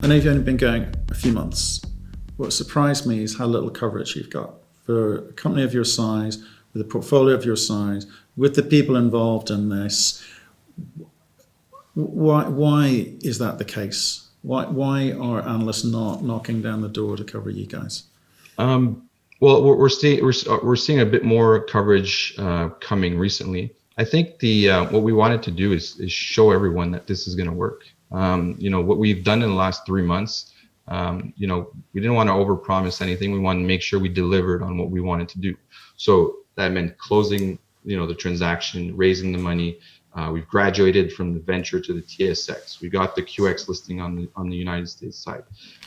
I know you've only been going a few months. What surprised me is how little coverage you've got for a company of your size, with a portfolio of your size, with the people involved in this. Why is that the case? Why are analysts not knocking down the door to cover you guys? Well, we're seeing a bit more coverage coming recently. I think the what we wanted to do is show everyone that this is going to work. What we've done in the last 3 months. We didn't want to overpromise anything. We wanted to make sure we delivered on what we wanted to do. So that meant closing, the transaction, raising the money. We've graduated from the venture to the TSX. We got the CRUX listing on the United States side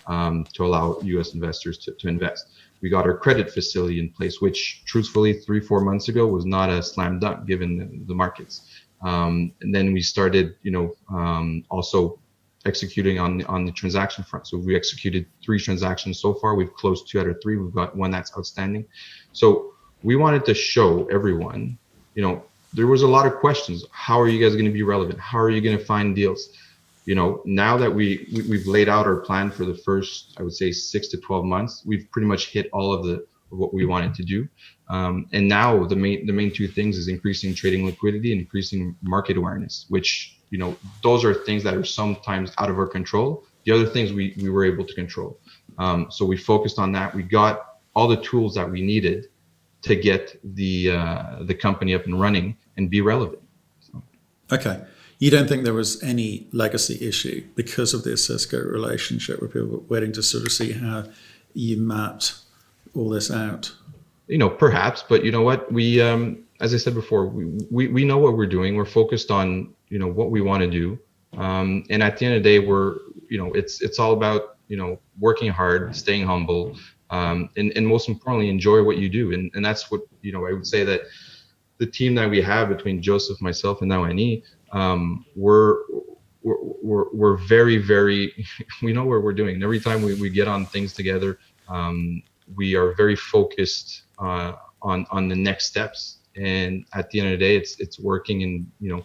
to allow U.S. investors to invest. We got our credit facility in place, which truthfully 3-4 months ago was not a slam dunk given the markets. And then we started, also executing on the transaction front. So we executed 3 transactions so far. We've closed 2 out of 3. We've got 1 that's outstanding. So we wanted to show everyone, there was a lot of questions. How are you guys going to be relevant? How are you going to find deals? Now that we've laid out our plan for the first, I would say 6 to 12 months, we've pretty much hit all of what we wanted to do. And now the main 2 things is increasing trading liquidity and increasing market awareness, which, those are things that are sometimes out of our control. The other things we were able to control. So we focused on that. We got all the tools that we needed to get the company up and running and be relevant. So. Okay. You don't think there was any legacy issue because of the Cisco relationship where people were waiting to sort of see how you mapped all this out? Perhaps, but you know what? We, as I said before, we know what we're doing. We're focused on, what we want to do. And at the end of the day, it's all about, working hard, staying humble, and most importantly, enjoy what you do. And that's what, I would say that the team that we have between Joseph, myself, and now Annie, we're very, very, we know what we're doing. And every time we get on things together, we are very focused on the next steps. And at the end of the day, it's working. And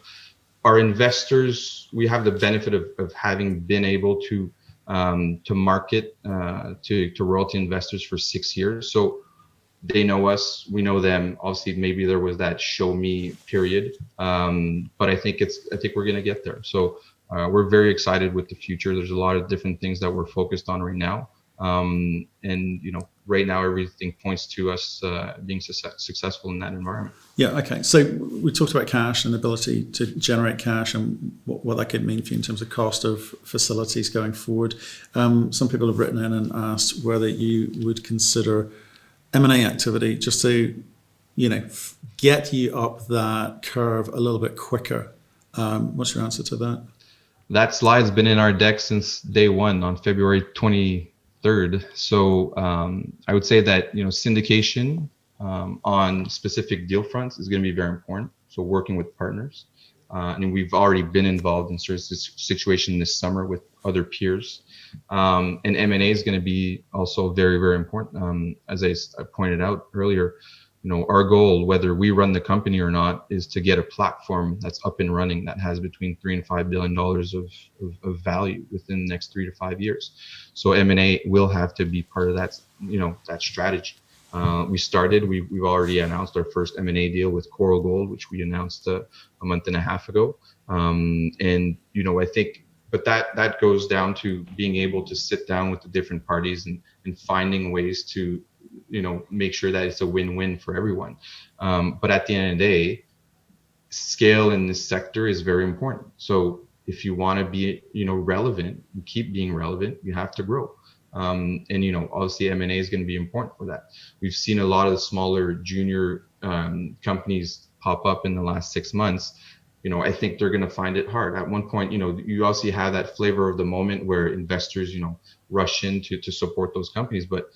our investors, we have the benefit of having been able to market to royalty investors for 6 years. So they know us, we know them. Obviously, maybe there was that show me period, but I think we're going to get there. So we're very excited with the future. There's a lot of different things that we're focused on right now, and right now everything points to us being successful in that environment. Yeah. Okay. So we talked about cash and the ability to generate cash and what that could mean for you in terms of cost of facilities going forward. Some people have written in and asked whether you would consider M&A activity just to, get you up that curve a little bit quicker. What's your answer to that? That slide's been in our deck since day 1 on February 23rd. So I would say that, syndication on specific deal fronts is going to be very important. So working with partners. And we've already been involved in sort of this situation this summer with other peers. And M&A is going to be also very, very important. As I pointed out earlier, our goal, whether we run the company or not, is to get a platform that's up and running that has between $3 and $5 billion of value within the next 3 to 5 years. So M&A will have to be part of that, that strategy. We've already announced our first M&A deal with Coral Gold, which we announced a month and a half ago. And, I think, but that goes down to being able to sit down with the different parties and finding ways to, make sure that it's a win-win for everyone. But at the end of the day, scale in this sector is very important. So if you want to be, relevant, keep being relevant, you have to grow. And, obviously M&A is going to be important for that. We've seen a lot of the smaller junior companies pop up in the last 6 months. I think they're going to find it hard. At one point, you also have that flavor of the moment where investors, rush in to support those companies. But,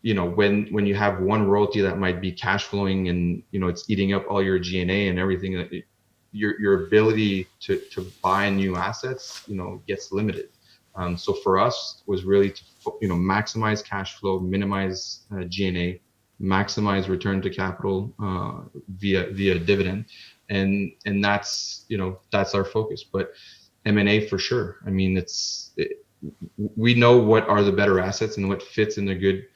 when you have one royalty that might be cash flowing and, it's eating up all your G&A and everything, your ability to buy new assets, gets limited. So for us was really to, maximize cash flow, minimize G&A, maximize return to capital via dividend. And that's, that's our focus. But M&A for sure. I mean, we know what are the better assets and what fits in a good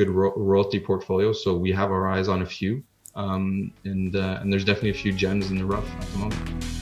royalty portfolio. So we have our eyes on a few, and there's definitely a few gems in the rough at the moment.